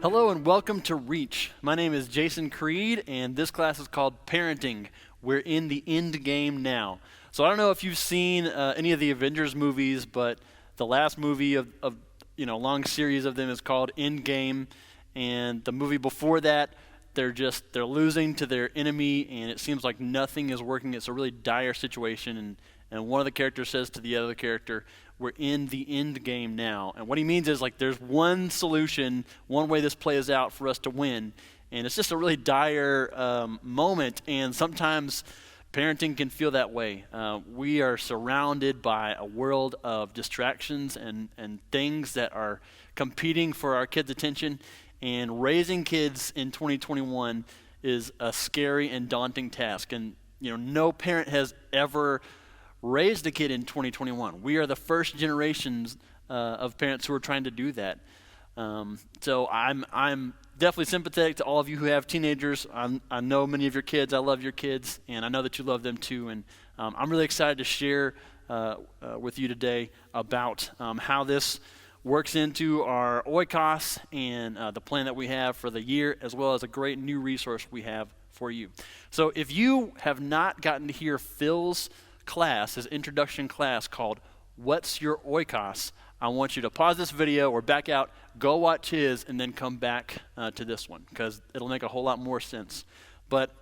Hello and welcome to Reach. My name is Jason Creed, and this class is called Parenting. We're in the end game now. So I don't know if you've seen any of the Avengers movies, but the last movie of long series of them is called Endgame, and the movie before that, they're losing to their enemy, and it seems like nothing is working. It's a really dire situation, and one of the characters says to the other character, "We're in the end game now." And what he means is like there's one solution, one way this plays out for us to win. And it's just a really dire moment, and sometimes parenting can feel that way. We are surrounded by a world of distractions and things that are competing for our kids' attention, and raising kids in 2021 is a scary and daunting task. And no parent has ever raised a kid in 2021. We are the first generations of parents who are trying to do that. So I'm definitely sympathetic to all of you who have teenagers. I know many of your kids. I love your kids, and I know that you love them too. And I'm really excited to share with you today about how this works into our oikos and the plan that we have for the year, as well as a great new resource we have for you. So if you have not gotten to hear Phil's class, his introduction class called What's Your Oikos, I want you to pause this video or back out, go watch his, and then come back to this one, because it'll make a whole lot more sense. But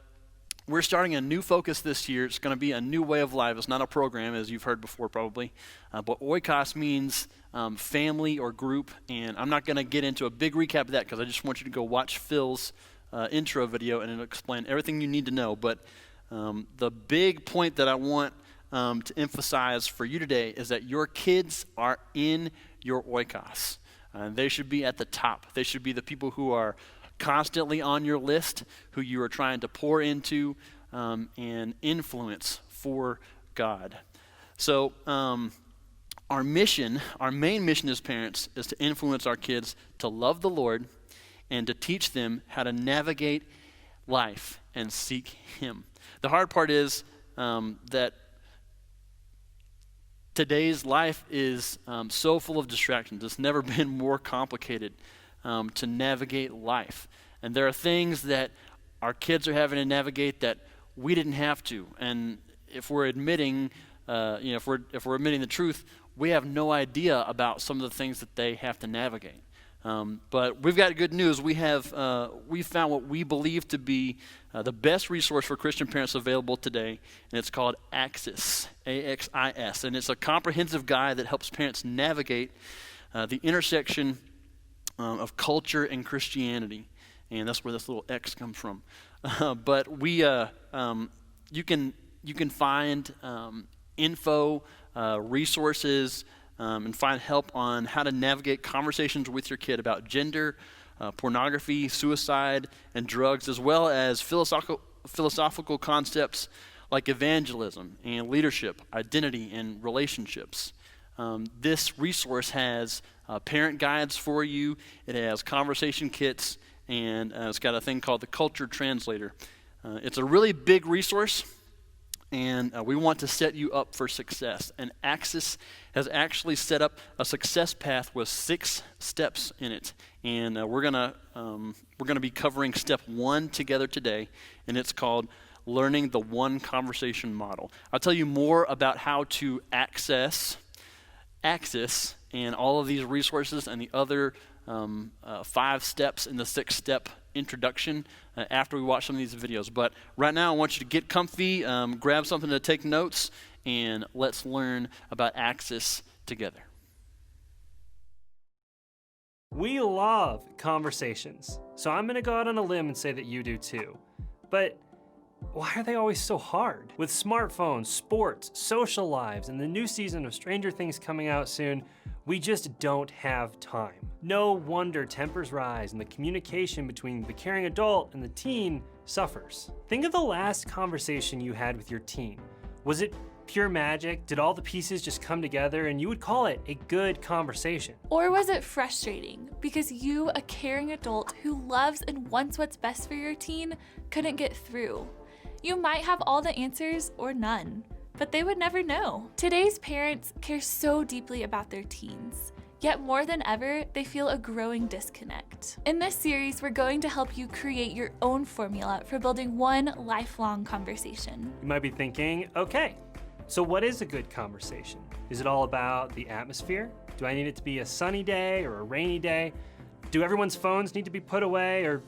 we're starting a new focus this year. It's going to be a new way of life. It's not a program, as you've heard before probably. But oikos means family or group, and I'm not going to get into a big recap of that because I just want you to go watch Phil's intro video, and it'll explain everything you need to know. But the big point that I want to emphasize for you today is that your kids are in your oikos. They should be at the top. They should be the people who are constantly on your list, who you are trying to pour into and influence for God. So our main mission as parents is to influence our kids to love the Lord and to teach them how to navigate life and seek Him. The hard part is that today's life is so full of distractions. It's never been more complicated to navigate life. And there are things that our kids are having to navigate that we didn't have to. And if we're admitting, if we're admitting the truth, we have no idea about some of the things that they have to navigate. But we've got good news. We found what we believe to be the best resource for Christian parents available today, and it's called Axis, A-X-I-S. And it's a comprehensive guide that helps parents navigate the intersection of culture and Christianity. And that's where this little X comes from. But you can find info, resources, and find help on how to navigate conversations with your kid about gender, pornography, suicide, and drugs, as well as philosophical concepts like evangelism and leadership, identity, and relationships. This resource has parent guides for you. It has conversation kits, and it's got a thing called the Culture Translator. It's a really big resource, and we want to set you up for success. And Axis has actually set up a success path with 6 steps in it. And we're gonna be covering step 1 together today, and it's called Learning the One Conversation Model. I'll tell you more about how to access Axis and all of these resources and the other 5 steps in the 6-step introduction after we watch some of these videos. But right now I want you to get comfy, grab something to take notes, and let's learn about Axis together. We love conversations, so I'm going to go out on a limb and say that you do too. But why are they always so hard? With smartphones, sports, social lives, and the new season of Stranger Things coming out soon, we just don't have time. No wonder tempers rise and the communication between the caring adult and the teen suffers. Think of the last conversation you had with your teen. Was it pure magic? Did all the pieces just come together and you would call it a good conversation? Or was it frustrating because you, a caring adult who loves and wants what's best for your teen, couldn't get through? You might have all the answers or none, but they would never know. Today's parents care so deeply about their teens. Yet more than ever, they feel a growing disconnect. In this series, we're going to help you create your own formula for building one lifelong conversation. You might be thinking, okay, so what is a good conversation? Is it all about the atmosphere? Do I need it to be a sunny day or a rainy day? Do everyone's phones need to be put away? Or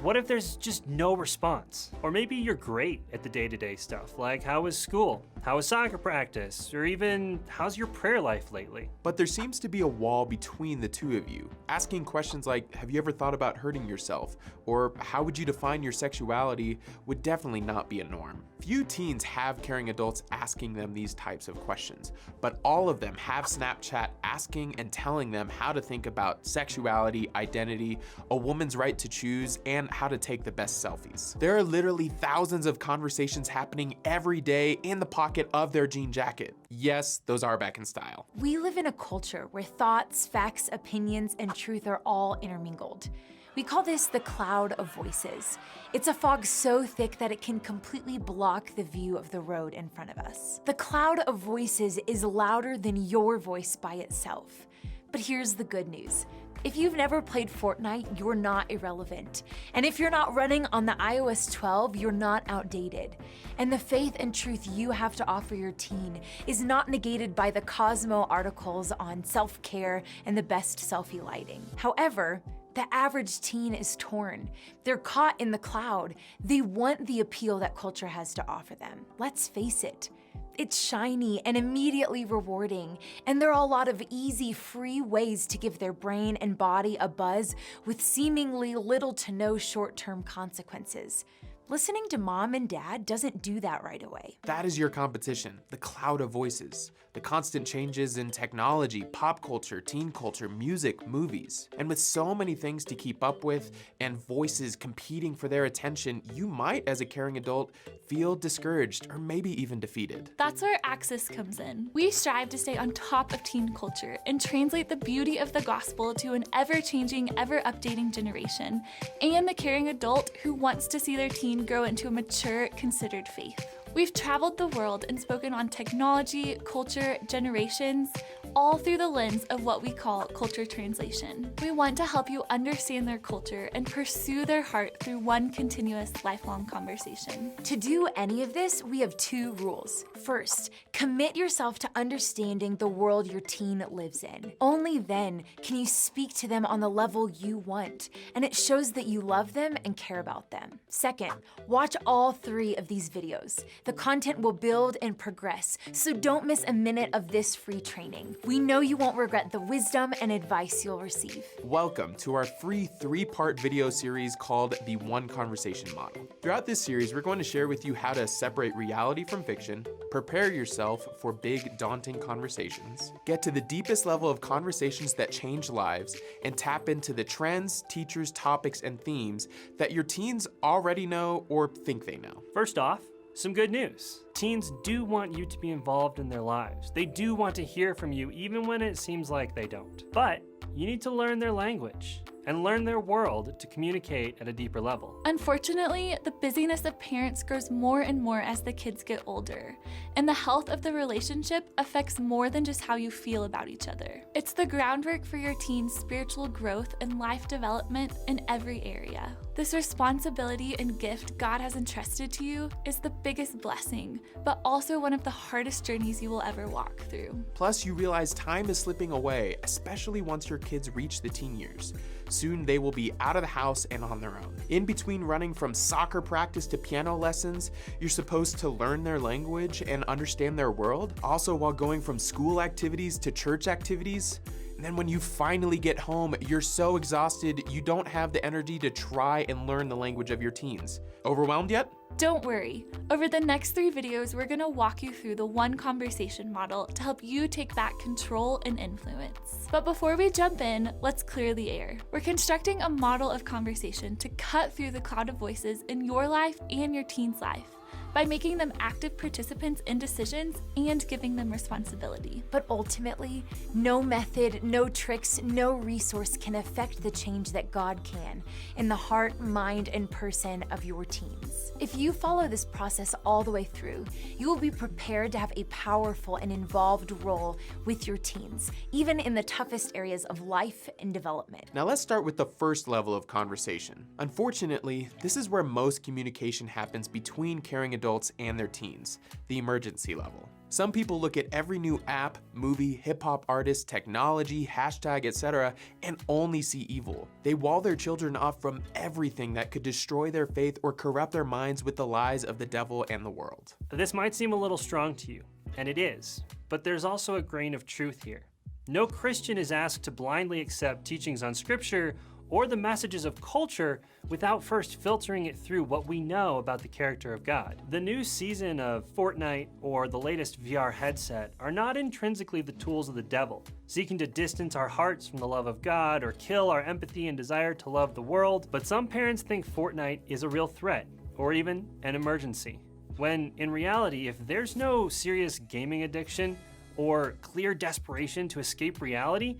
what if there's just no response? Or maybe you're great at the day-to-day stuff, like how was school? How was soccer practice? Or even, how's your prayer life lately? But there seems to be a wall between the two of you. Asking questions like, have you ever thought about hurting yourself? Or how would you define your sexuality would definitely not be a norm. Few teens have caring adults asking them these types of questions, but all of them have Snapchat asking and telling them how to think about sexuality, identity, a woman's right to choose, and how to take the best selfies. There are literally thousands of conversations happening every day in the pocket of their jean jacket. Yes, those are back in style. We live in a culture where thoughts, facts, opinions, and truth are all intermingled. We call this the cloud of voices. It's a fog so thick that it can completely block the view of the road in front of us. The cloud of voices is louder than your voice by itself. But here's the good news. If you've never played Fortnite, you're not irrelevant. And if you're not running on the iOS 12, you're not outdated. And the faith and truth you have to offer your teen is not negated by the Cosmo articles on self-care and the best selfie lighting. However, the average teen is torn. They're caught in the cloud. They want the appeal that culture has to offer them. Let's face it. It's shiny and immediately rewarding, and there are a lot of easy, free ways to give their brain and body a buzz with seemingly little to no short-term consequences. Listening to mom and dad doesn't do that right away. That is your competition, the cloud of voices. The constant changes in technology, pop culture, teen culture, music, movies. And with so many things to keep up with and voices competing for their attention, you might, as a caring adult, feel discouraged or maybe even defeated. That's where Axis comes in. We strive to stay on top of teen culture and translate the beauty of the gospel to an ever-changing, ever-updating generation, and the caring adult who wants to see their teen grow into a mature, considered faith. We've traveled the world and spoken on technology, culture, generations, all through the lens of what we call culture translation. We want to help you understand their culture and pursue their heart through one continuous lifelong conversation. To do any of this, we have two rules. First, commit yourself to understanding the world your teen lives in. Only then can you speak to them on the level you want, and it shows that you love them and care about them. Second, watch all 3 of these videos. The content will build and progress, so don't miss a minute of this free training. We know you won't regret the wisdom and advice you'll receive. Welcome to our free 3-part video series called the One Conversation Model. Throughout this series, we're going to share with you how to separate reality from fiction, prepare yourself for big, daunting conversations, get to the deepest level of conversations that change lives, and tap into the trends, teachers, topics, and themes that your teens already know or think they know. First off, some good news. Teens do want you to be involved in their lives. They do want to hear from you even when it seems like they don't. But you need to learn their language and learn their world to communicate at a deeper level. Unfortunately, the busyness of parents grows more and more as the kids get older, and the health of the relationship affects more than just how you feel about each other. It's the groundwork for your teen's spiritual growth and life development in every area. This responsibility and gift God has entrusted to you is the biggest blessing, but also one of the hardest journeys you will ever walk through. Plus, you realize time is slipping away, especially once your kids reach the teen years. Soon they will be out of the house and on their own. In between running from soccer practice to piano lessons, you're supposed to learn their language and understand their world. Also, while going from school activities to church activities. And then when you finally get home, you're so exhausted you don't have the energy to try and learn the language of your teens. Overwhelmed yet? Don't worry. Over the next 3 videos, we're gonna walk you through the One Conversation model to help you take back control and influence. But before we jump in, let's clear the air. We're constructing a model of conversation to cut through the cloud of voices in your life and your teen's life. by making them active participants in decisions and giving them responsibility. But ultimately, no method, no tricks, no resource can affect the change that God can in the heart, mind, and person of your teens. If you follow this process all the way through, you will be prepared to have a powerful and involved role with your teens, even in the toughest areas of life and development. Now let's start with the first level of conversation. Unfortunately, this is where most communication happens between caring adults and their teens, the emergency level. Some people look at every new app, movie, hip-hop artist, technology, hashtag, etc., and only see evil. They wall their children off from everything that could destroy their faith or corrupt their minds with the lies of the devil and the world. This might seem a little strong to you, and it is, but there's also a grain of truth here. No Christian is asked to blindly accept teachings on Scripture or the messages of culture without first filtering it through what we know about the character of God. The new season of Fortnite or the latest VR headset are not intrinsically the tools of the devil, seeking to distance our hearts from the love of God or kill our empathy and desire to love the world. But some parents think Fortnite is a real threat or even an emergency, when in reality, if there's no serious gaming addiction or clear desperation to escape reality,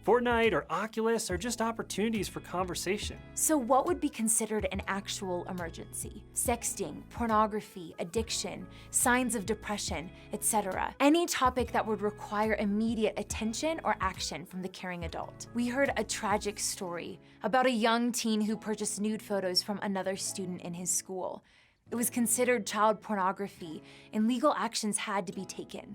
Fortnite or Oculus are just opportunities for conversation. So what would be considered an actual emergency? Sexting, pornography, addiction, signs of depression, etc. Any topic that would require immediate attention or action from the caring adult. We heard a tragic story about a young teen who purchased nude photos from another student in his school. It was considered child pornography, and legal actions had to be taken.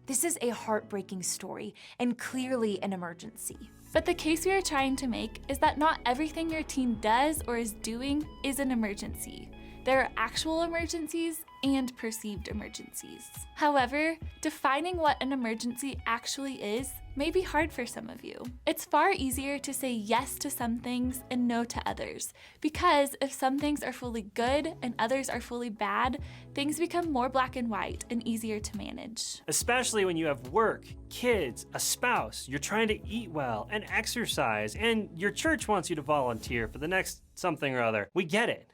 This is a heartbreaking story and clearly an emergency. But the case we are trying to make is that not everything your teen does or is doing is an emergency. There are actual emergencies and perceived emergencies. However, defining what an emergency actually is may be hard for some of you. It's far easier to say yes to some things and no to others, because if some things are fully good and others are fully bad, things become more black and white and easier to manage. Especially when you have work, kids, a spouse, you're trying to eat well and exercise, and your church wants you to volunteer for the next something or other. We get it.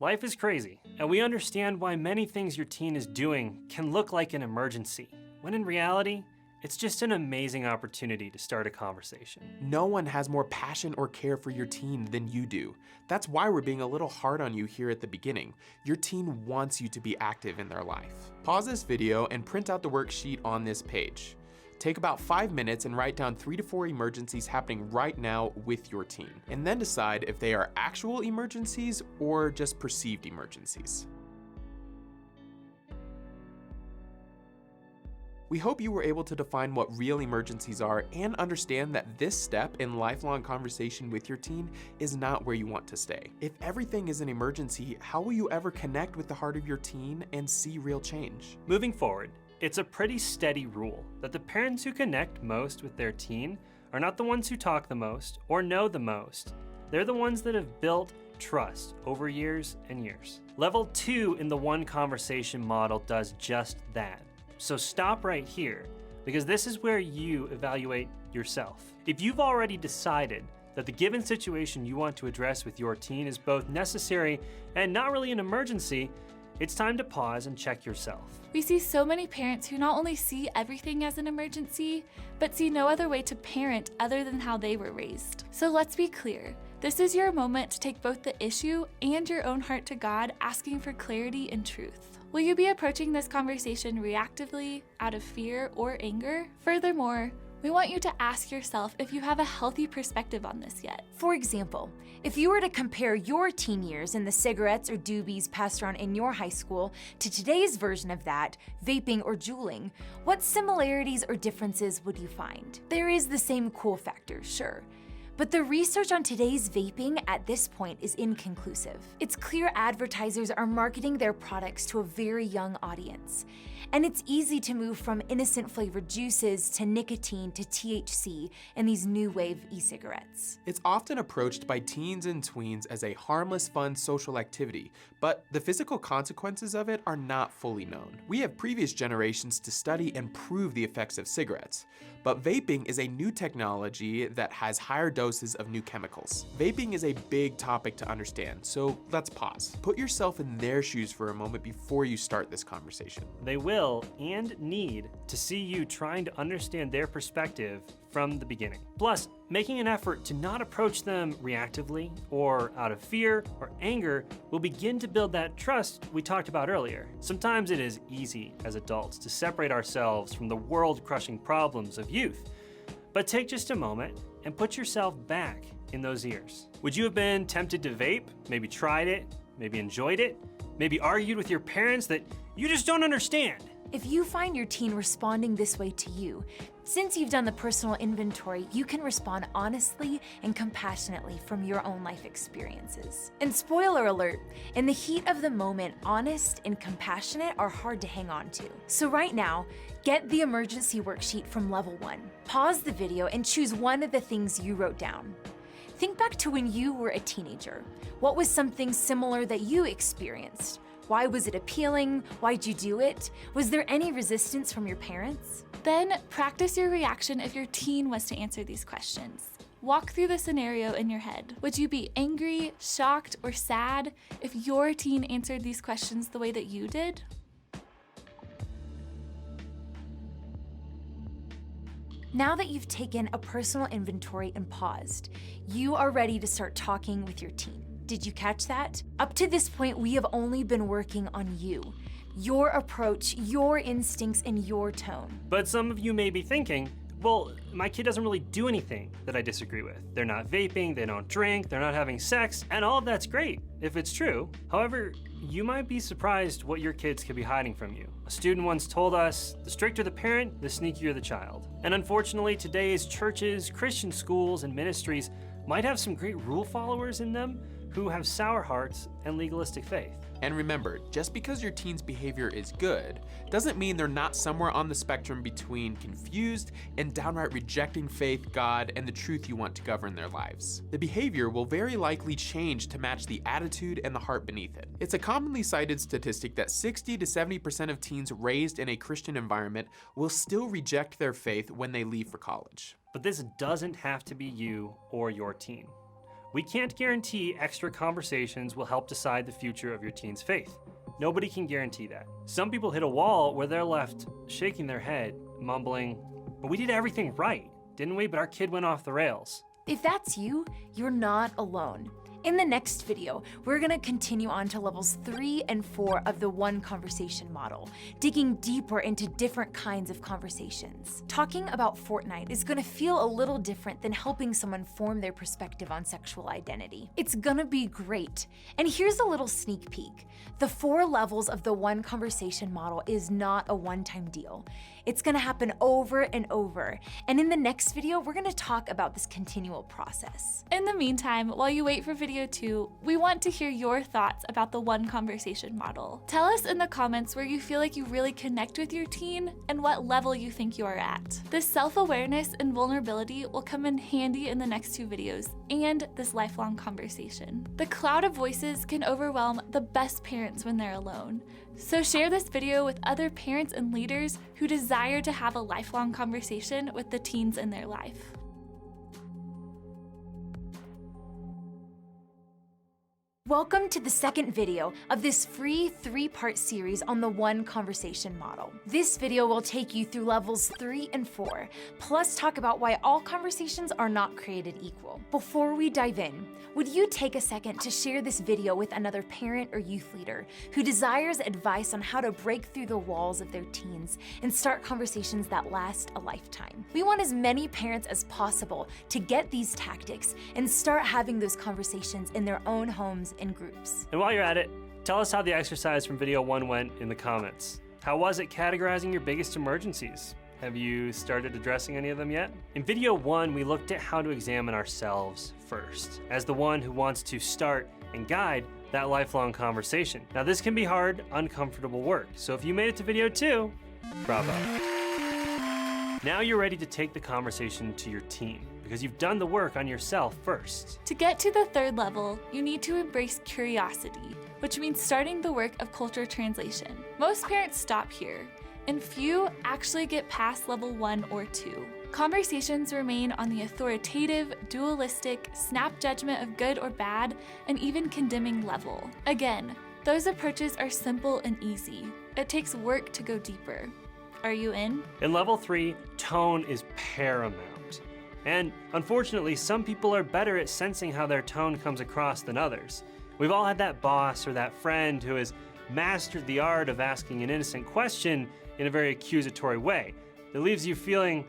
Life is crazy, and we understand why many things your teen is doing can look like an emergency, when in reality, it's just an amazing opportunity to start a conversation. No one has more passion or care for your teen than you do. That's why we're being a little hard on you here at the beginning. Your teen wants you to be active in their life. Pause this video and print out the worksheet on this page. Take about 5 minutes and write down 3 to 4 emergencies happening right now with your teen, and then decide if they are actual emergencies or just perceived emergencies. We hope you were able to define what real emergencies are and understand that this step in lifelong conversation with your teen is not where you want to stay. If everything is an emergency, how will you ever connect with the heart of your teen and see real change? Moving forward, it's a pretty steady rule that the parents who connect most with their teen are not the ones who talk the most or know the most. They're the ones that have built trust over years and years. Level 2 in the one conversation model does just that. So stop right here, because this is where you evaluate yourself. If you've already decided that the given situation you want to address with your teen is both necessary and not really an emergency, it's time to pause and check yourself. We see so many parents who not only see everything as an emergency, but see no other way to parent other than how they were raised. So let's be clear. This is your moment to take both the issue and your own heart to God, asking for clarity and truth. Will you be approaching this conversation reactively, out of fear or anger? Furthermore, we want you to ask yourself if you have a healthy perspective on this yet. For example, if you were to compare your teen years and the cigarettes or doobies passed around in your high school to today's version of that, vaping or juuling, what similarities or differences would you find? There is the same cool factor, sure. But the research on today's vaping at this point is inconclusive. It's clear advertisers are marketing their products to a very young audience. And it's easy to move from innocent flavored juices to nicotine to THC and these new wave e-cigarettes. It's often approached by teens and tweens as a harmless, fun social activity, but the physical consequences of it are not fully known. We have previous generations to study and prove the effects of cigarettes, but vaping is a new technology that has higher doses of new chemicals. Vaping is a big topic to understand, so let's pause. Put yourself in their shoes for a moment before you start this conversation. They will and need to see you trying to understand their perspective from the beginning. Plus, making an effort to not approach them reactively or out of fear or anger will begin to build that trust we talked about earlier. Sometimes it is easy as adults to separate ourselves from the world-crushing problems of youth. But take just a moment and put yourself back in those ears. Would you have been tempted to vape? Maybe tried it? Maybe enjoyed it? Maybe argued with your parents that you just don't understand? If you find your teen responding this way to you, since you've done the personal inventory, you can respond honestly and compassionately from your own life experiences. And spoiler alert, in the heat of the moment, honest and compassionate are hard to hang on to. So right now, get the emergency worksheet from Level 1. Pause the video and choose one of the things you wrote down. Think back to when you were a teenager. What was something similar that you experienced? Why was it appealing? Why'd you do it? Was there any resistance from your parents? Then practice your reaction if your teen was to answer these questions. Walk through the scenario in your head. Would you be angry, shocked, or sad if your teen answered these questions the way that you did? Now that you've taken a personal inventory and paused, you are ready to start talking with your teen. Did you catch that? Up to this point, we have only been working on you, your approach, your instincts, and your tone. But some of you may be thinking, well, my kid doesn't really do anything that I disagree with. They're not vaping, they don't drink, they're not having sex, and all of that's great, if it's true. However, you might be surprised what your kids could be hiding from you. A student once told us, the stricter the parent, the sneakier the child. And unfortunately, today's churches, Christian schools, and ministries might have some great rule followers in them who have sour hearts and legalistic faith. And remember, just because your teen's behavior is good, doesn't mean they're not somewhere on the spectrum between confused and downright rejecting faith, God, and the truth you want to govern their lives. The behavior will very likely change to match the attitude and the heart beneath it. It's a commonly cited statistic that 60 to 70% of teens raised in a Christian environment will still reject their faith when they leave for college. But this doesn't have to be you or your teen. We can't guarantee extra conversations will help decide the future of your teen's faith. Nobody can guarantee that. Some people hit a wall where they're left shaking their head, mumbling, but we did everything right, didn't we? But our kid went off the rails. If that's you, you're not alone. In the next video, we're gonna continue on to levels 3 and 4 of the One Conversation model, digging deeper into different kinds of conversations. Talking about Fortnite is gonna feel a little different than helping someone form their perspective on sexual identity. It's gonna be great. And here's a little sneak peek. The 4 levels of the One Conversation model is not a one-time deal. It's gonna happen over and over. And in the next video, we're gonna talk about this continual process. In the meantime, while you wait for video 2, we want to hear your thoughts about the One Conversation model. Tell us in the comments where you feel like you really connect with your teen and what level you think you are at. This self-awareness and vulnerability will come in handy in the next 2 videos and this lifelong conversation. The cloud of voices can overwhelm the best parents when they're alone. So share this video with other parents and leaders who desire to have a lifelong conversation with the teens in their life. Welcome to the second video of this free 3-part series on the One Conversation model. This video will take you through levels 3 and 4, plus talk about why all conversations are not created equal. Before we dive in, would you take a second to share this video with another parent or youth leader who desires advice on how to break through the walls of their teens and start conversations that last a lifetime? We want as many parents as possible to get these tactics and start having those conversations in their own homes and groups. And while you're at it, tell us how the exercise from video 1 went in the comments. How was it categorizing your biggest emergencies? Have you started addressing any of them yet? In video 1, we looked at how to examine ourselves first. As the one who wants to start and guide, that lifelong conversation. Now, this can be hard, uncomfortable work, so if you made it to video 2, bravo. Now you're ready to take the conversation to your teen, because you've done the work on yourself first. To get to the third level, you need to embrace curiosity, which means starting the work of culture translation. Most parents stop here, and few actually get past level 1 or 2. Conversations remain on the authoritative, dualistic, snap judgment of good or bad, and even condemning level. Again, those approaches are simple and easy. It takes work to go deeper. Are you in? In level 3, tone is paramount. And unfortunately, some people are better at sensing how their tone comes across than others. We've all had that boss or that friend who has mastered the art of asking an innocent question in a very accusatory way that leaves you feeling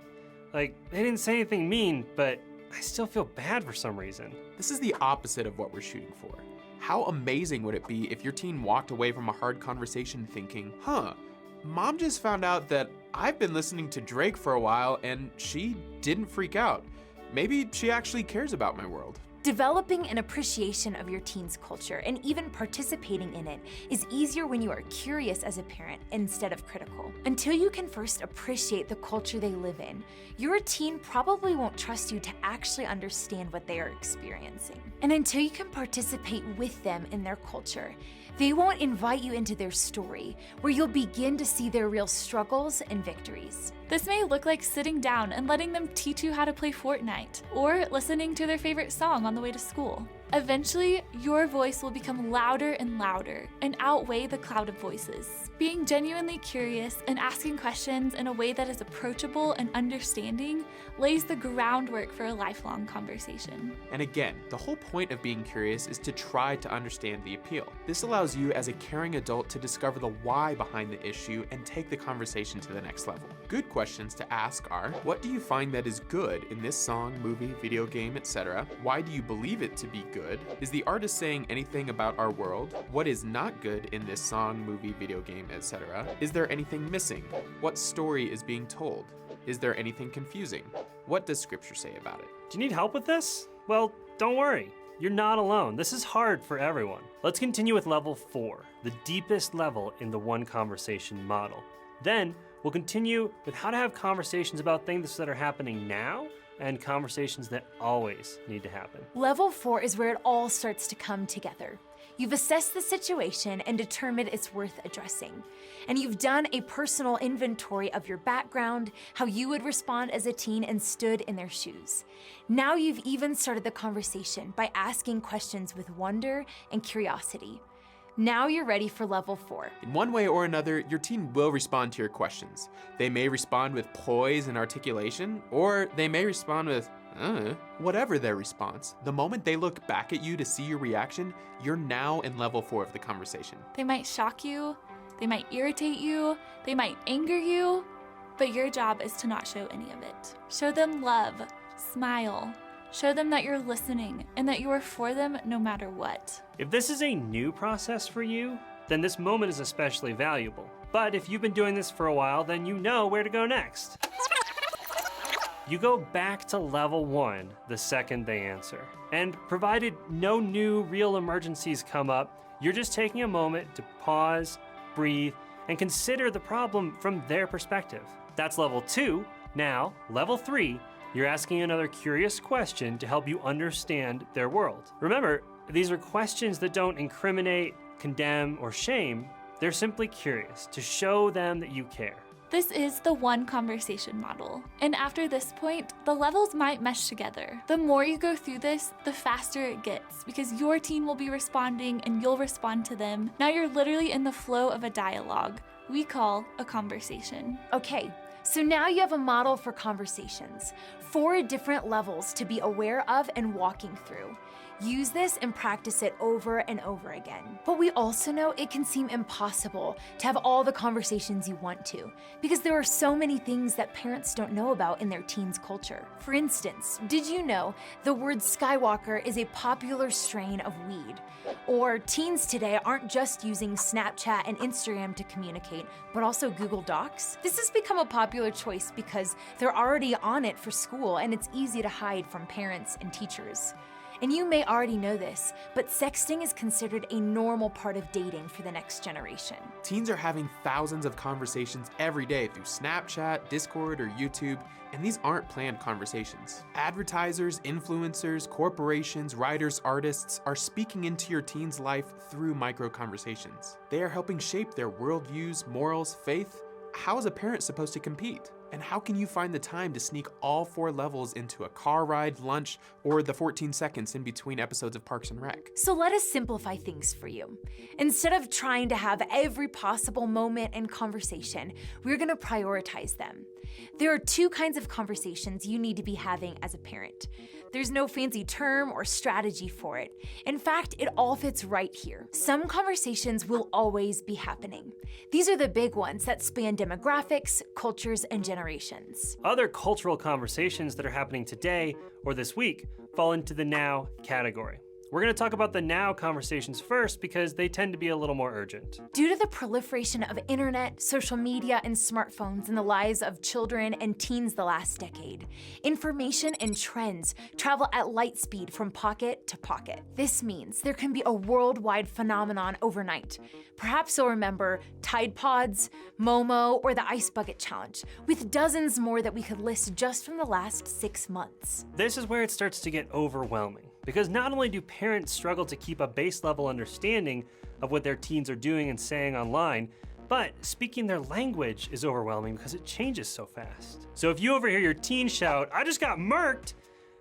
like they didn't say anything mean, but I still feel bad for some reason. This is the opposite of what we're shooting for. How amazing would it be if your teen walked away from a hard conversation thinking, Mom just found out that I've been listening to Drake for a while and she didn't freak out. Maybe she actually cares about my world. Developing an appreciation of your teen's culture and even participating in it is easier when you are curious as a parent instead of critical. Until you can first appreciate the culture they live in, your teen probably won't trust you to actually understand what they are experiencing. And until you can participate with them in their culture, they won't invite you into their story, where you'll begin to see their real struggles and victories. This may look like sitting down and letting them teach you how to play Fortnite, or listening to their favorite song on the way to school. Eventually, your voice will become louder and louder and outweigh the cloud of voices. Being genuinely curious and asking questions in a way that is approachable and understanding lays the groundwork for a lifelong conversation. And again, the whole point of being curious is to try to understand the appeal. This allows you as a caring adult to discover the why behind the issue and take the conversation to the next level. Good questions to ask are, what do you find that is good in this song, movie, video game, etc.? Why do you believe it to be good? Is the artist saying anything about our world? What is not good in this song, movie, video game, etc.? Is there anything missing? What story is being told? Is there anything confusing? What does scripture say about it? Do you need help with this? Well, don't worry. You're not alone. This is hard for everyone. Let's continue with level 4, the deepest level in the one conversation model. Then we'll continue with how to have conversations about things that are happening now and conversations that always need to happen. Level 4 is where it all starts to come together. You've assessed the situation and determined it's worth addressing. And you've done a personal inventory of your background, how you would respond as a teen, and stood in their shoes. Now you've even started the conversation by asking questions with wonder and curiosity. Now you're ready for level 4. In one way or another, your teen will respond to your questions. They may respond with poise and articulation, or they may respond with, whatever their response. The moment they look back at you to see your reaction, you're now in level 4 of the conversation. They might shock you, they might irritate you, they might anger you, but your job is to not show any of it. Show them love, smile. Show them that you're listening and that you are for them no matter what. If this is a new process for you, then this moment is especially valuable. But if you've been doing this for a while, then you know where to go next. You go back to level 1 the second they answer. And provided no new real emergencies come up, you're just taking a moment to pause, breathe, and consider the problem from their perspective. That's level 2. Now, level 3, you're asking another curious question to help you understand their world. Remember, these are questions that don't incriminate, condemn, or shame. They're simply curious to show them that you care. This is the one conversation model. And after this point, the levels might mesh together. The more you go through this, the faster it gets because your teen will be responding and you'll respond to them. Now you're literally in the flow of a dialogue we call a conversation. Okay, so now you have a model for conversations, 4 different levels to be aware of and walking through. Use this and practice it over and over again. But we also know it can seem impossible to have all the conversations you want to, because there are so many things that parents don't know about in their teens' culture. For instance, did you know the word Skywalker is a popular strain of weed? Or teens today aren't just using Snapchat and Instagram to communicate, but also Google Docs? This has become a popular choice because they're already on it for school and it's easy to hide from parents and teachers. And you may already know this, but sexting is considered a normal part of dating for the next generation. Teens are having thousands of conversations every day through Snapchat, Discord, or YouTube, and these aren't planned conversations. Advertisers, influencers, corporations, writers, artists are speaking into your teen's life through micro-conversations. They are helping shape their worldviews, morals, faith. How is a parent supposed to compete? And how can you find the time to sneak all 4 levels into a car ride, lunch, or the 14 seconds in between episodes of Parks and Rec? So let us simplify things for you. Instead of trying to have every possible moment and conversation, we're gonna prioritize them. There are 2 kinds of conversations you need to be having as a parent. There's no fancy term or strategy for it. In fact, it all fits right here. Some conversations will always be happening. These are the big ones that span demographics, cultures, and generations. Other cultural conversations that are happening today or this week fall into the now category. We're going to talk about the now conversations first because they tend to be a little more urgent. Due to the proliferation of internet, social media, and smartphones in the lives of children and teens the last decade, information and trends travel at light speed from pocket to pocket. This means there can be a worldwide phenomenon overnight. Perhaps you'll remember Tide Pods, Momo, or the Ice Bucket Challenge, with dozens more that we could list just from the last 6 months. This is where it starts to get overwhelming, because not only do parents struggle to keep a base level understanding of what their teens are doing and saying online, but speaking their language is overwhelming because it changes so fast. So if you overhear your teen shout, "I just got murked,"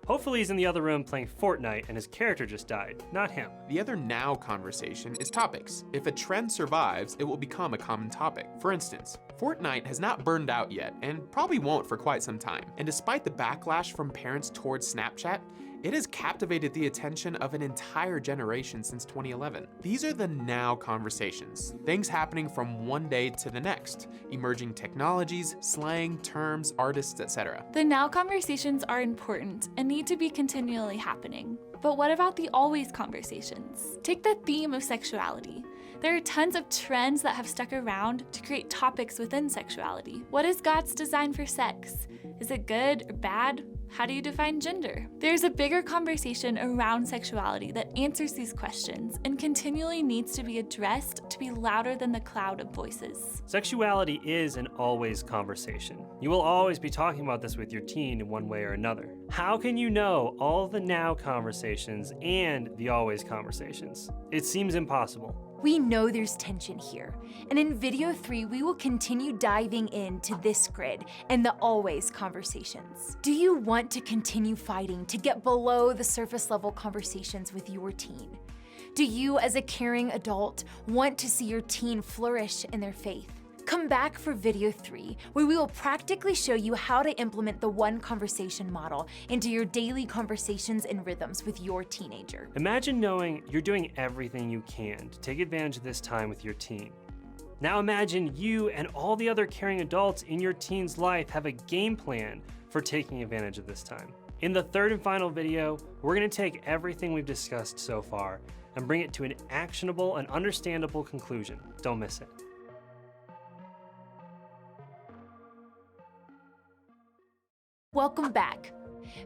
hopefully he's in the other room playing Fortnite and his character just died, not him. The other now conversation is topics. If a trend survives, it will become a common topic. For instance, Fortnite has not burned out yet and probably won't for quite some time. And despite the backlash from parents towards Snapchat, it has captivated the attention of an entire generation since 2011. These are the now conversations, things happening from one day to the next, emerging technologies, slang, terms, artists, etc. The now conversations are important and need to be continually happening. But what about the always conversations? Take the theme of sexuality. There are tons of trends that have stuck around to create topics within sexuality. What is God's design for sex? Is it good or bad? How do you define gender? There's a bigger conversation around sexuality that answers these questions and continually needs to be addressed to be louder than the cloud of voices. Sexuality is an always conversation. You will always be talking about this with your teen in one way or another. How can you know all the now conversations and the always conversations? It seems impossible. We know there's tension here, and in video 3, we will continue diving into this grid and the always conversations. Do you want to continue fighting to get below the surface level conversations with your teen? Do you, as a caring adult, want to see your teen flourish in their faith? Come back for video 3, where we will practically show you how to implement the one conversation model into your daily conversations and rhythms with your teenager. Imagine knowing you're doing everything you can to take advantage of this time with your teen. Now imagine you and all the other caring adults in your teen's life have a game plan for taking advantage of this time. In the 3rd and final video, we're going to take everything we've discussed so far and bring it to an actionable and understandable conclusion. Don't miss it. Welcome back.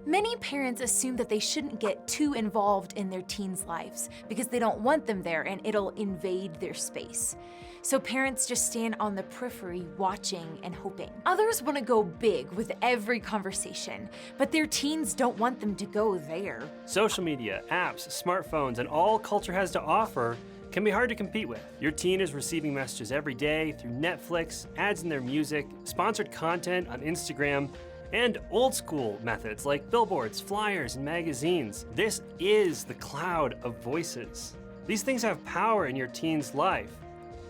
Many parents assume that they shouldn't get too involved in their teens' lives because they don't want them there and it'll invade their space. So parents just stand on the periphery watching and hoping. Others want to go big with every conversation, but their teens don't want them to go there. Social media, apps, smartphones, and all culture has to offer can be hard to compete with. Your teen is receiving messages every day through Netflix, ads in their music, sponsored content on Instagram, and old school methods like billboards, flyers, and magazines. This is the cloud of voices. These things have power in your teen's life.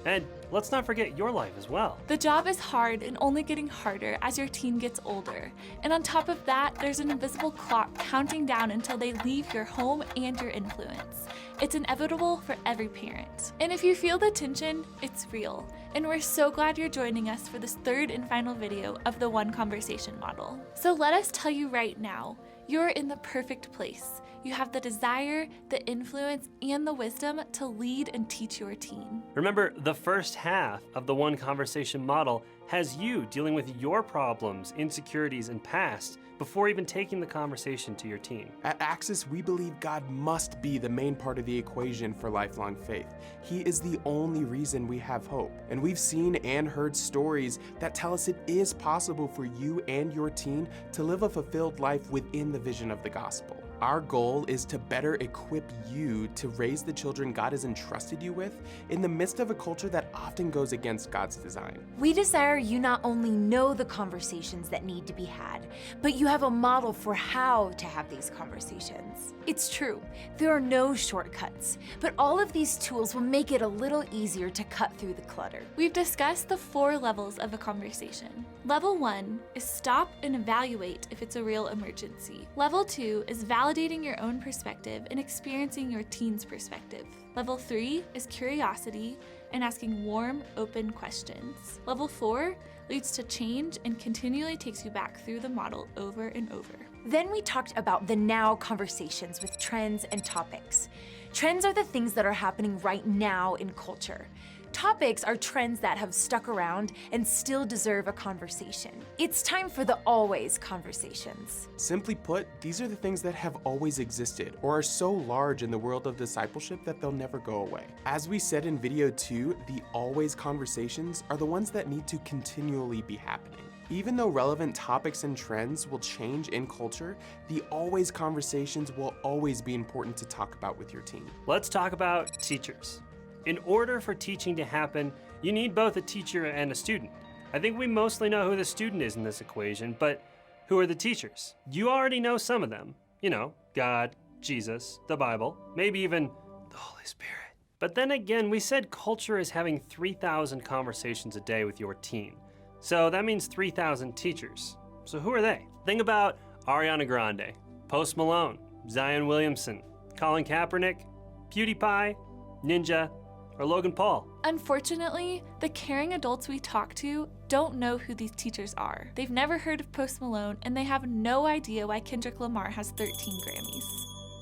And let's not forget your life as well. The job is hard and only getting harder as your teen gets older. And on top of that, there's an invisible clock counting down until they leave your home and your influence. It's inevitable for every parent. And if you feel the tension, it's real. And we're so glad you're joining us for this 3rd and final video of the One Conversation model. So let us tell you right now, you're in the perfect place. you have the desire, the influence, and the wisdom to lead and teach your teen. Remember, the first half of the One Conversation model has you dealing with your problems, insecurities, and past before even taking the conversation to your teen. At Axis, we believe God must be the main part of the equation for lifelong faith. He is the only reason we have hope. And we've seen and heard stories that tell us it is possible for you and your teen to live a fulfilled life within the vision of the gospel. Our goal is to better equip you to raise the children God has entrusted you with in the midst of a culture that often goes against God's design. We desire you not only know the conversations that need to be had, but you have a model for how to have these conversations. It's true, there are no shortcuts, but all of these tools will make it a little easier to cut through the clutter. We've discussed the 4 levels of a conversation. Level 1 is stop and evaluate if it's a real emergency. Level 2 is validating your own perspective and experiencing your teen's perspective. Level 3 is curiosity and asking warm, open questions. Level 4 leads to change and continually takes you back through the model over and over. Then we talked about the now conversations with trends and topics. Trends are the things that are happening right now in culture. Topics are trends that have stuck around and still deserve a conversation. It's time for the always conversations. Simply put, these are the things that have always existed or are so large in the world of discipleship that they'll never go away. As we said in video 2, the always conversations are the ones that need to continually be happening. Even though relevant topics and trends will change in culture, the always conversations will always be important to talk about with your teen. Let's talk about teachers. In order for teaching to happen, you need both a teacher and a student. I think we mostly know who the student is in this equation, but who are the teachers? You already know some of them. You know, God, Jesus, the Bible, maybe even the Holy Spirit. But then again, we said culture is having 3,000 conversations a day with your teen. So that means 3,000 teachers. So who are they? Think about Ariana Grande, Post Malone, Zion Williamson, Colin Kaepernick, PewDiePie, Ninja, or Logan Paul. Unfortunately, the caring adults we talk to don't know who these teachers are. They've never heard of Post Malone, and they have no idea why Kendrick Lamar has 13 Grammys.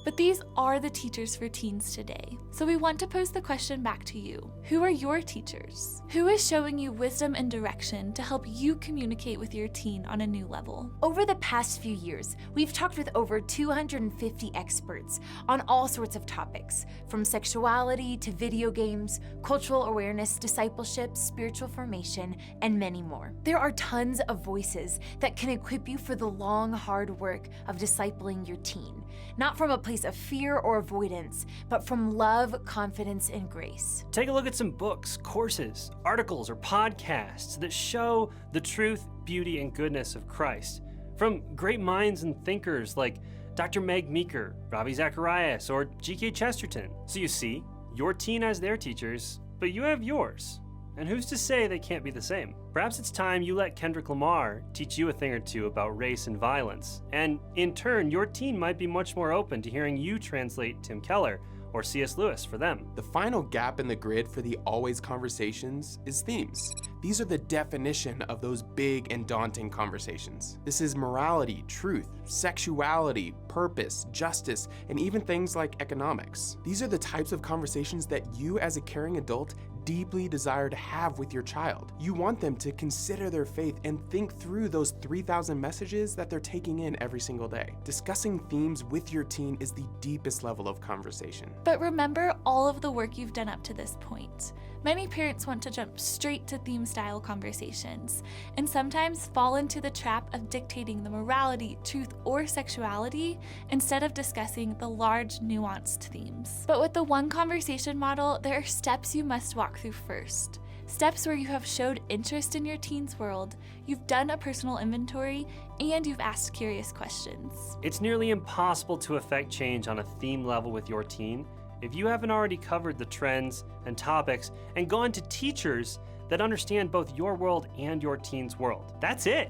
But these are the teachers for teens today. So we want to pose the question back to you. Who are your teachers? Who is showing you wisdom and direction to help you communicate with your teen on a new level? Over the past few years, we've talked with over 250 experts on all sorts of topics, from sexuality to video games, cultural awareness, discipleship, spiritual formation, and many more. There are tons of voices that can equip you for the long, hard work of discipling your teen, not from a place of fear or avoidance, but from love, confidence, and grace. Take a look at some books, courses, articles, or podcasts that show the truth, beauty, and goodness of Christ from great minds and thinkers like Dr. Meg Meeker, Ravi Zacharias, or G.K. Chesterton. So you see, your teen has their teachers, but you have yours. And who's to say they can't be the same? Perhaps it's time you let Kendrick Lamar teach you a thing or two about race and violence. And in turn, your teen might be much more open to hearing you translate Tim Keller or C.S. Lewis for them. The final gap in the grid for the always conversations is themes. These are the definition of those big and daunting conversations. This is morality, truth, sexuality, purpose, justice, and even things like economics. These are the types of conversations that you as a caring adult deeply desire to have with your child. You want them to consider their faith and think through those 3,000 messages that they're taking in every single day. Discussing themes with your teen is the deepest level of conversation. But remember all of the work you've done up to this point. Many parents want to jump straight to theme-style conversations, and sometimes fall into the trap of dictating the morality, truth, or sexuality instead of discussing the large, nuanced themes. But with the One Conversation model, there are steps you must walk through first. Steps where you have showed interest in your teen's world, you've done a personal inventory, and you've asked curious questions. It's nearly impossible to affect change on a theme level with your teen if you haven't already covered the trends and topics and gone to teachers that understand both your world and your teen's world. That's it.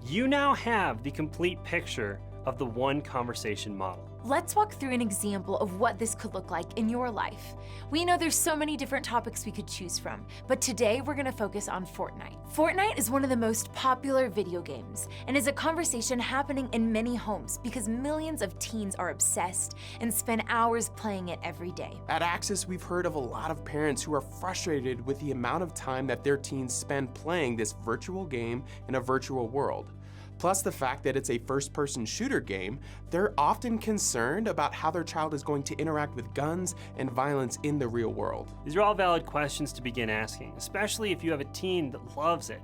You now have the complete picture of the One Conversation model. Let's walk through an example of what this could look like in your life. We know there's so many different topics we could choose from, but today we're gonna focus on Fortnite. Fortnite is one of the most popular video games and is a conversation happening in many homes because millions of teens are obsessed and spend hours playing it every day. At Axis, we've heard of a lot of parents who are frustrated with the amount of time that their teens spend playing this virtual game in a virtual world. Plus the fact that it's a first-person shooter game, they're often concerned about how their child is going to interact with guns and violence in the real world. These are all valid questions to begin asking, especially if you have a teen that loves it.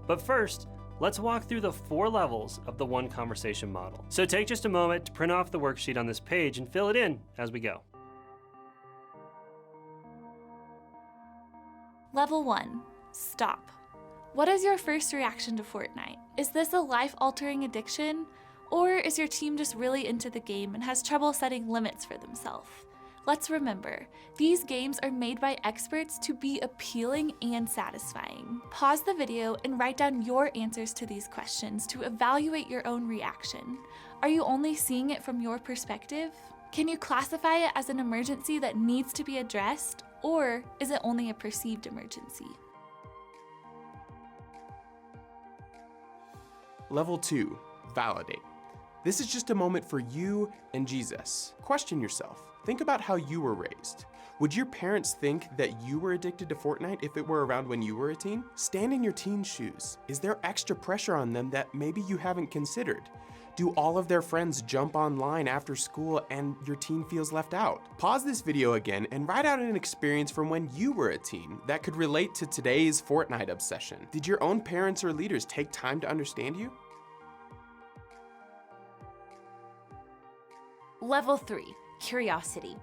But first, let's walk through the 4 levels of the One Conversation model. So take just a moment to print off the worksheet on this page and fill it in as we go. Level 1. Stop. What is your first reaction to Fortnite? Is this a life-altering addiction? Or is your team just really into the game and has trouble setting limits for themselves? Let's remember, these games are made by experts to be appealing and satisfying. Pause the video and write down your answers to these questions to evaluate your own reaction. Are you only seeing it from your perspective? Can you classify it as an emergency that needs to be addressed? Or is it only a perceived emergency? Level 2, validate. This is just a moment for you and Jesus. Question yourself. Think about how you were raised. Would your parents think that you were addicted to Fortnite if it were around when you were a teen? Stand in your teen's shoes. Is there extra pressure on them that maybe you haven't considered? Do all of their friends jump online after school and your teen feels left out? Pause this video again and write out an experience from when you were a teen that could relate to today's Fortnite obsession. Did your own parents or leaders take time to understand you? Level 3, curiosity.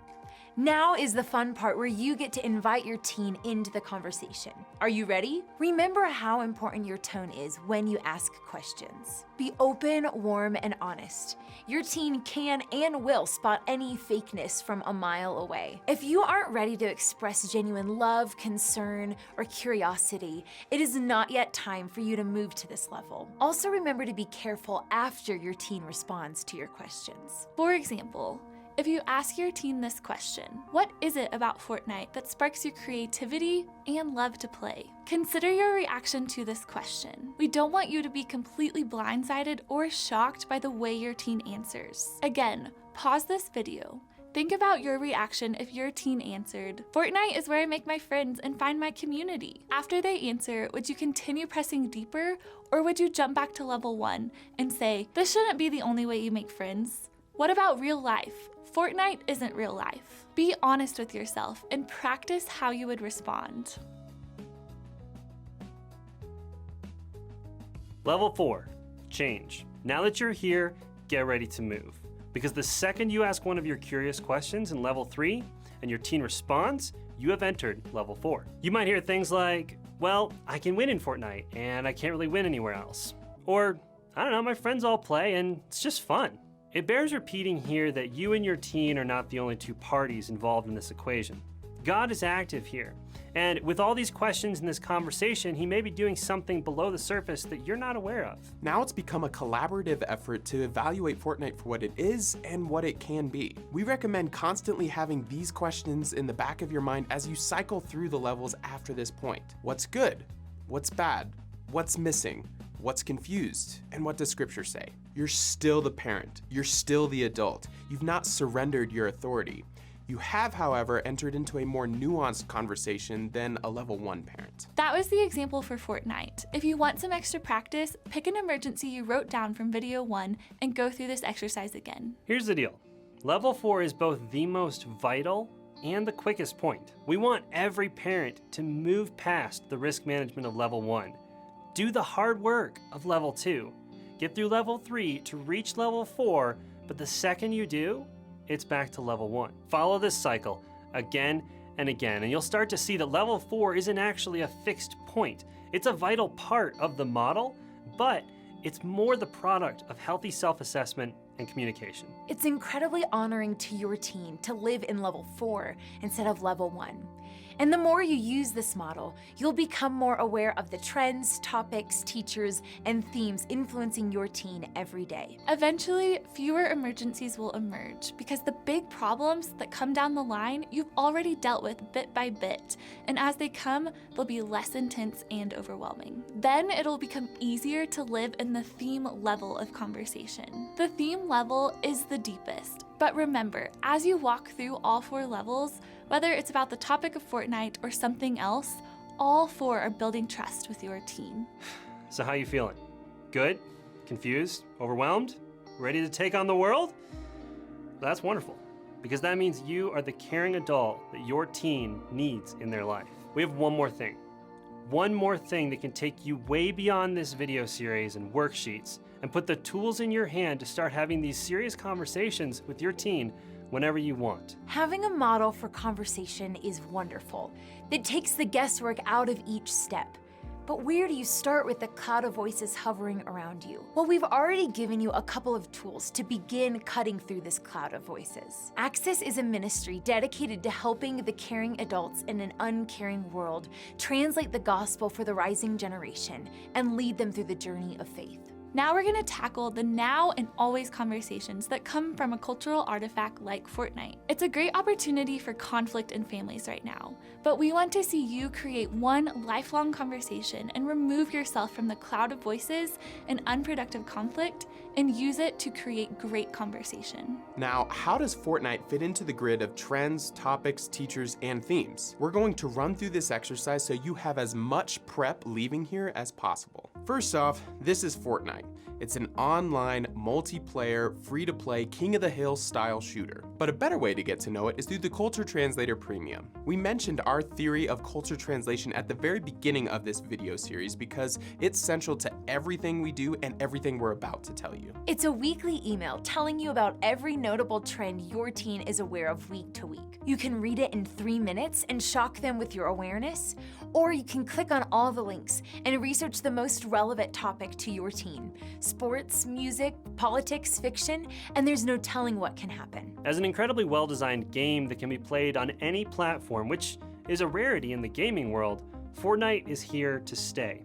Now is the fun part where you get to invite your teen into the conversation. Are you ready? Remember how important your tone is when you ask questions. Be open, warm, and honest. Your teen can and will spot any fakeness from a mile away. If you aren't ready to express genuine love, concern, or curiosity, it is not yet time for you to move to this level. Also remember to be careful after your teen responds to your questions. For example, if you ask your teen this question, what is it about Fortnite that sparks your creativity and love to play? Consider your reaction to this question. We don't want you to be completely blindsided or shocked by the way your teen answers. Again, pause this video. Think about your reaction if your teen answered, "Fortnite is where I make my friends and find my community." After they answer, would you continue pressing deeper, or would you jump back to level 1 and say, "This shouldn't be the only way you make friends"? What about real life? Fortnite isn't real life. Be honest with yourself and practice how you would respond. Level 4, change. Now that you're here, get ready to move. Because the second you ask one of your curious questions in level 3 and your teen responds, you have entered level 4. You might hear things like, "Well, I can win in Fortnite and I can't really win anywhere else." Or, "I don't know, my friends all play and it's just fun." It bears repeating here that you and your teen are not the only 2 parties involved in this equation. God is active here, and with all these questions in this conversation, he may be doing something below the surface that you're not aware of. Now it's become a collaborative effort to evaluate Fortnite for what it is and what it can be. We recommend constantly having these questions in the back of your mind as you cycle through the levels after this point. What's good? What's bad? What's missing? What's confused? And what does Scripture say? You're still the parent. You're still the adult. You've not surrendered your authority. You have, however, entered into a more nuanced conversation than a level 1 parent. That was the example for Fortnite. If you want some extra practice, pick an emergency you wrote down from video 1 and go through this exercise again. Here's the deal. Level 4 is both the most vital and the quickest point. We want every parent to move past the risk management of level 1. Do the hard work of level 2. Get through level 3 to reach level 4, but the second you do, it's back to level 1. Follow this cycle again and again, and you'll start to see that level 4 isn't actually a fixed point. It's a vital part of the model, but it's more the product of healthy self-assessment and communication. It's incredibly honoring to your teen to live in level 4 instead of level 1. And the more you use this model, you'll become more aware of the trends, topics, teachers, and themes influencing your teen every day. Eventually, fewer emergencies will emerge because the big problems that come down the line you've already dealt with bit by bit, and as they come, they'll be less intense and overwhelming. Then it'll become easier to live in the theme level of conversation. The theme level is the deepest, but remember, as you walk through all 4 levels, whether it's about the topic of Fortnite or something else, all 4 are building trust with your teen. So how you feeling? Good? Confused? Overwhelmed? Ready to take on the world? That's wonderful, because that means you are the caring adult that your teen needs in their life. We have one more thing. One more thing that can take you way beyond this video series and worksheets and put the tools in your hand to start having these serious conversations with your teen whenever you want. Having a model for conversation is wonderful. It takes the guesswork out of each step. But where do you start with the cloud of voices hovering around you? Well, we've already given you a couple of tools to begin cutting through this cloud of voices. Access is a ministry dedicated to helping the caring adults in an uncaring world translate the gospel for the rising generation and lead them through the journey of faith. Now we're going to tackle the now and always conversations that come from a cultural artifact like Fortnite. It's a great opportunity for conflict in families right now, but we want to see you create one lifelong conversation and remove yourself from the cloud of voices and unproductive conflict and use it to create great conversation. Now, how does Fortnite fit into the grid of trends, topics, teachers, and themes? We're going to run through this exercise so you have as much prep leaving here as possible. First off, this is Fortnite. It's an online, multiplayer, free-to-play, King of the Hill style shooter. But a better way to get to know it is through the Culture Translator Premium. We mentioned our theory of culture translation at the very beginning of this video series because it's central to everything we do and everything we're about to tell you. It's a weekly email telling you about every notable trend your teen is aware of week to week. You can read it in 3 minutes and shock them with your awareness, or you can click on all the links and research the most relevant topic to your teen. Sports, music, politics, fiction, and there's no telling what can happen. As an incredibly well-designed game that can be played on any platform, which is a rarity in the gaming world, Fortnite is here to stay.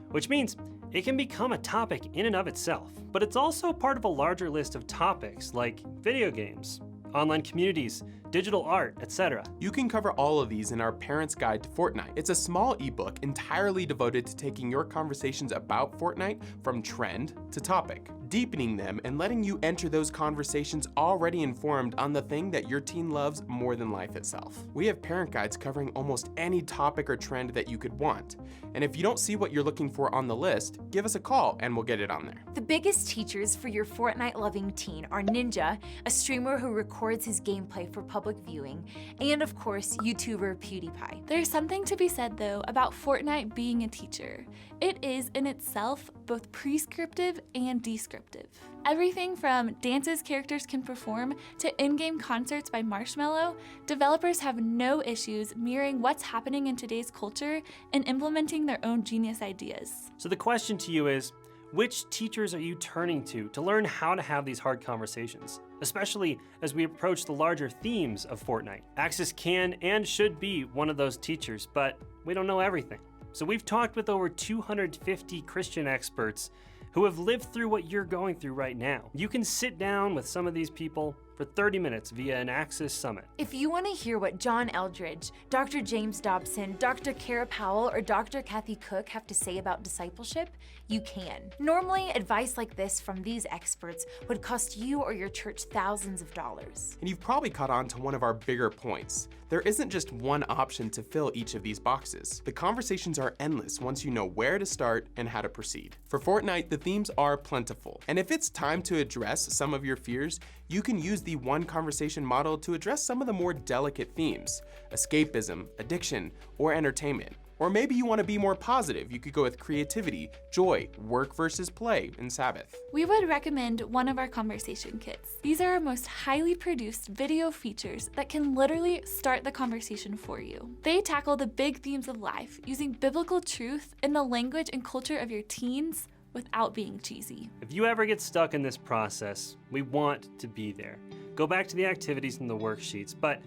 Which means it can become a topic in and of itself, but it's also part of a larger list of topics like video games, online communities, digital art, etc. You can cover all of these in our Parent's Guide to Fortnite. It's a small ebook entirely devoted to taking your conversations about Fortnite from trend to topic, deepening them and letting you enter those conversations already informed on the thing that your teen loves more than life itself. We have parent guides covering almost any topic or trend that you could want. And if you don't see what you're looking for on the list, give us a call and we'll get it on there. The biggest teachers for your Fortnite-loving teen are Ninja, a streamer who records his gameplay for public viewing, and of course, YouTuber PewDiePie. There's something to be said, though, about Fortnite being a teacher. It is, in itself, both prescriptive and descriptive. Everything from dances characters can perform to in-game concerts by Marshmello, developers have no issues mirroring what's happening in today's culture and implementing their own genius ideas. So the question to you is, which teachers are you turning to learn how to have these hard conversations, especially as we approach the larger themes of Fortnite? Access can and should be one of those teachers, but we don't know everything. So we've talked with over 250 Christian experts who have lived through what you're going through right now. You can sit down with some of these people for 30 minutes via an Access Summit. If you want to hear what John Eldridge, Dr. James Dobson, Dr. Kara Powell, or Dr. Kathy Cook have to say about discipleship, you can. Normally, advice like this from these experts would cost you or your church thousands of dollars. And you've probably caught on to one of our bigger points. There isn't just one option to fill each of these boxes. The conversations are endless once you know where to start and how to proceed. For Fortnite, the themes are plentiful. And if it's time to address some of your fears, you can use the one conversation model to address some of the more delicate themes: escapism, addiction, or entertainment. Or maybe you want to be more positive. You could go with creativity, joy, work versus play, and Sabbath. We would recommend one of our conversation kits. These are our most highly produced video features that can literally start the conversation for you. They tackle the big themes of life using biblical truth in the language and culture of your teens without being cheesy. If you ever get stuck in this process, we want to be there. Go back to the activities and the worksheets, but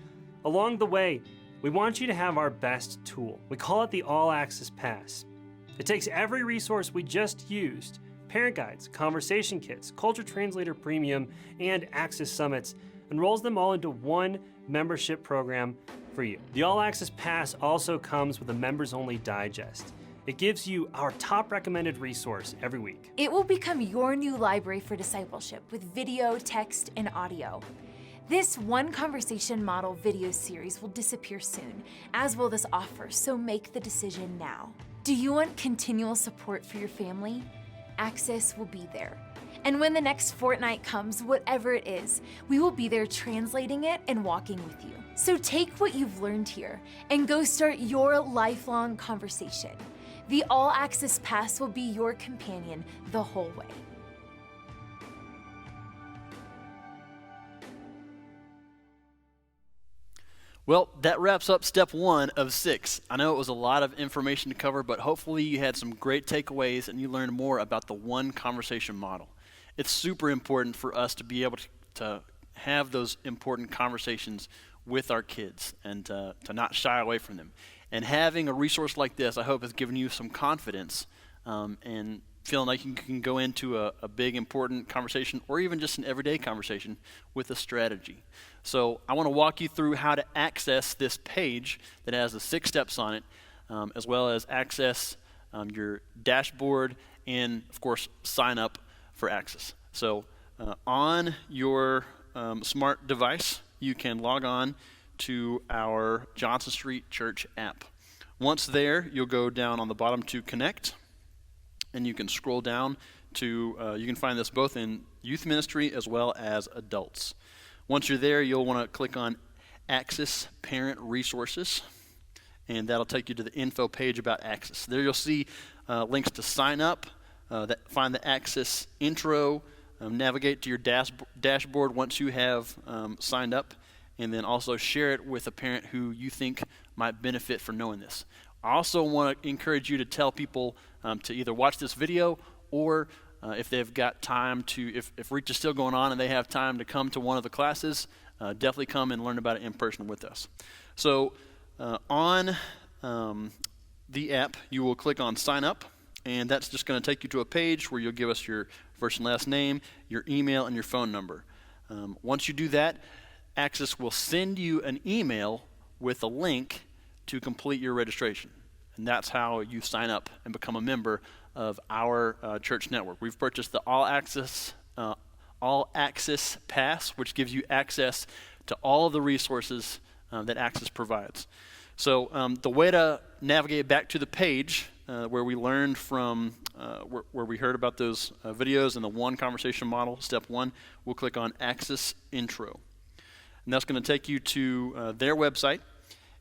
along the way, we want you to have our best tool. We call it the All Access Pass. It takes every resource we just used, parent guides, conversation kits, Culture Translator Premium, and Access Summits, and rolls them all into one membership program for you. The All Access Pass also comes with a members-only digest. It gives you our top recommended resource every week. It will become your new library for discipleship with video, text, and audio. This One Conversation Model video series will disappear soon, as will this offer, so make the decision now. Do you want continual support for your family? Access will be there. And when the next fortnight comes, whatever it is, we will be there translating it and walking with you. So take what you've learned here and go start your lifelong conversation. The All Access Pass will be your companion the whole way. Well, that wraps up step 1 of 6. I know it was a lot of information to cover, but hopefully you had some great takeaways and you learned more about the One Conversation model. It's super important for us to be able to have those important conversations with our kids and to not shy away from them. And having a resource like this, I hope, has given you some confidence and feeling like you can go into a big, important conversation or even just an everyday conversation with a strategy. So I want to walk you through how to access this page that has the 6 steps on it, as well as access your dashboard and, of course, sign up for Access. So on your smart device, you can log on to our Johnson Street Church app. Once there, you'll go down on the bottom to Connect, and you can scroll down to, you can find this both in youth ministry as well as adults. Once you're there, you'll want to click on Access Parent Resources, and that'll take you to the info page about Access. There you'll see links to sign up, find the Access intro, navigate to your dashboard once you have signed up, and then also share it with a parent who you think might benefit from knowing this. I also want to encourage you to tell people to either watch this video or if they've got time to, if Reach is still going on and they have time to come to one of the classes, definitely come and learn about it in person with us. So on the app, you will click on Sign Up, and that's just going to take you to a page where you'll give us your first and last name, your email, and your phone number. Once you do that, Access will send you an email with a link to complete your registration. And that's how you sign up and become a member of our church network. We've purchased the All Access Pass, which gives you access to all of the resources that Access provides. So the way to navigate back to the page where we learned from, where we heard about those videos and the One Conversation model, step 1, we'll click on Access Intro. And that's going to take you to their website,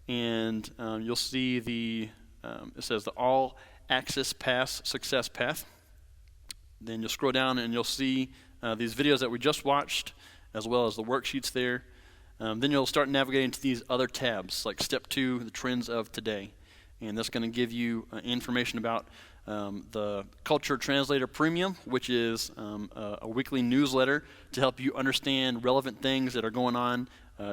and you'll see it says the All Access Pass Success Path. Then you'll scroll down and you'll see these videos that we just watched, as well as the worksheets there. Then you'll start navigating to these other tabs, like Step 2, the Trends of Today. And that's going to give you information about the Culture Translator Premium, which is a weekly newsletter to help you understand relevant things that are going on,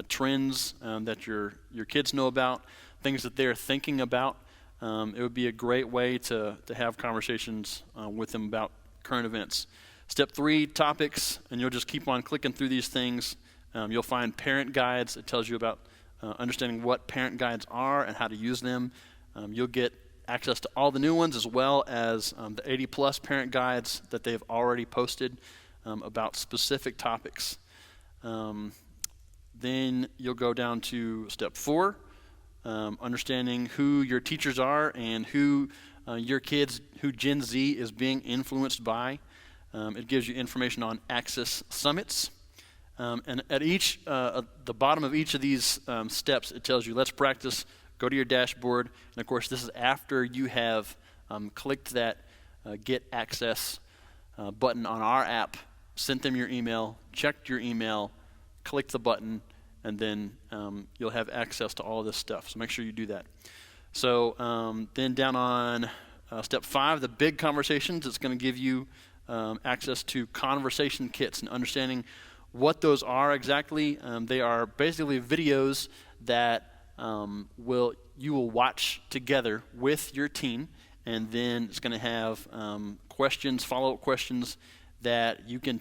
trends that your kids know about, things that they're thinking about. It would be a great way to have conversations with them about current events. Step 3, topics, and you'll just keep on clicking through these things. You'll find parent guides. It tells you about understanding what parent guides are and how to use them. You'll get access to all the new ones, as well as the 80-plus parent guides that they've already posted about specific topics. Then you'll go down to step 4, understanding who your teachers are and who your kids, who Gen Z is being influenced by. It gives you information on Access Summits. And at the bottom of each of these steps, it tells you, let's practice. Go to your dashboard, and of course this is after you have clicked that Get Access button on our app, sent them your email, checked your email, clicked the button, and then you'll have access to all of this stuff. So make sure you do that. So then down on step 5, the big conversations, it's going to give you access to conversation kits and understanding what those are exactly. They are basically videos that you will watch together with your teen, and then it's going to have questions, follow-up questions that you can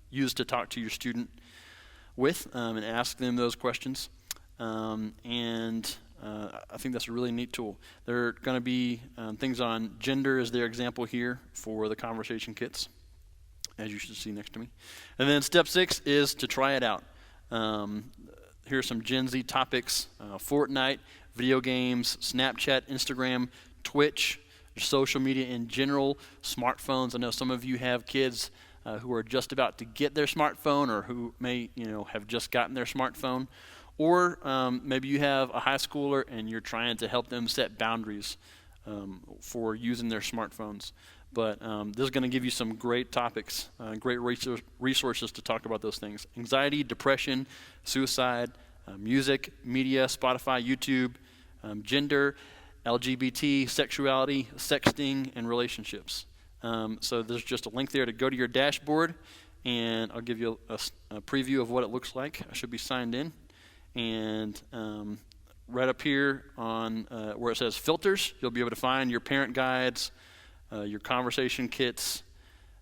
use to talk to your student with and ask them those questions. I think that's a really neat tool. There are going to be things on gender as their example here for the conversation kits, as you should see next to me. And then step 6 is to try it out. Here are some Gen Z topics: Fortnite, video games, Snapchat, Instagram, Twitch, social media in general, smartphones. I know some of you have kids who are just about to get their smartphone, or who may have just gotten their smartphone. Or maybe you have a high schooler and you're trying to help them set boundaries for using their smartphones. But this is going to give you some great topics, great resources to talk about those things: anxiety, depression, suicide, music, media, Spotify, YouTube, gender, LGBT, sexuality, sexting, and relationships. So there's just a link there to go to your dashboard, and I'll give you a preview of what it looks like. I should be signed in. And right up here on where it says filters, you'll be able to find your parent guides, your conversation kits,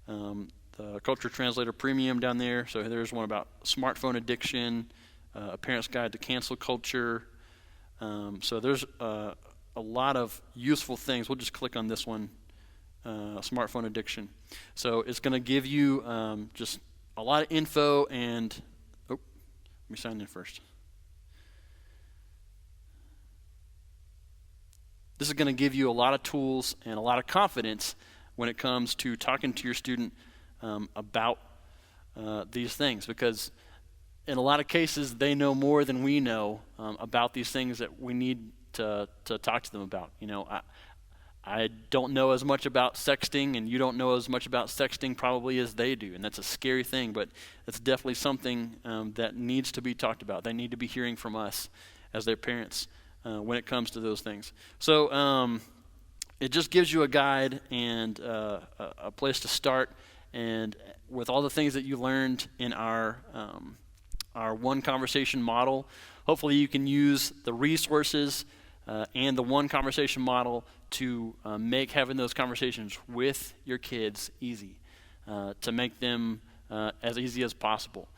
the Culture Translator Premium down there. So there's one about smartphone addiction, a parent's guide to cancel culture. So there's a lot of useful things. We'll just click on this one, smartphone addiction. So it's going to give you just a lot of info and, let me sign in first. This is going to give you a lot of tools and a lot of confidence when it comes to talking to your student about these things, because in a lot of cases they know more than we know about these things that we need to talk to them about. I don't know as much about sexting, and you don't know as much about sexting probably as they do, and that's a scary thing, but it's definitely something that needs to be talked about. They need to be hearing from us as their parents when it comes to those things. So it just gives you a guide and a place to start, and with all the things that you learned in our one conversation model, hopefully you can use the resources and the one conversation model to make having those conversations with your kids easy, to make them as easy as possible.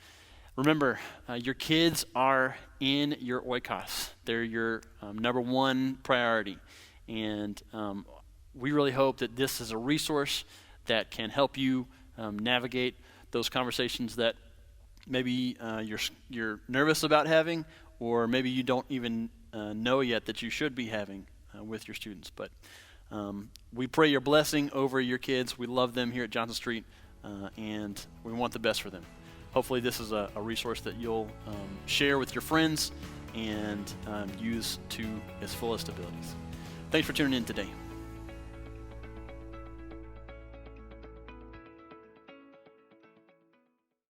Remember, your kids are in your oikos. They're your number one priority. And we really hope that this is a resource that can help you navigate those conversations that maybe you're nervous about having, or maybe you don't even know yet that you should be having with your students. But we pray your blessing over your kids. We love them here at Johnson Street, and we want the best for them. Hopefully this is a resource that you'll share with your friends and use to its fullest abilities. Thanks for tuning in today.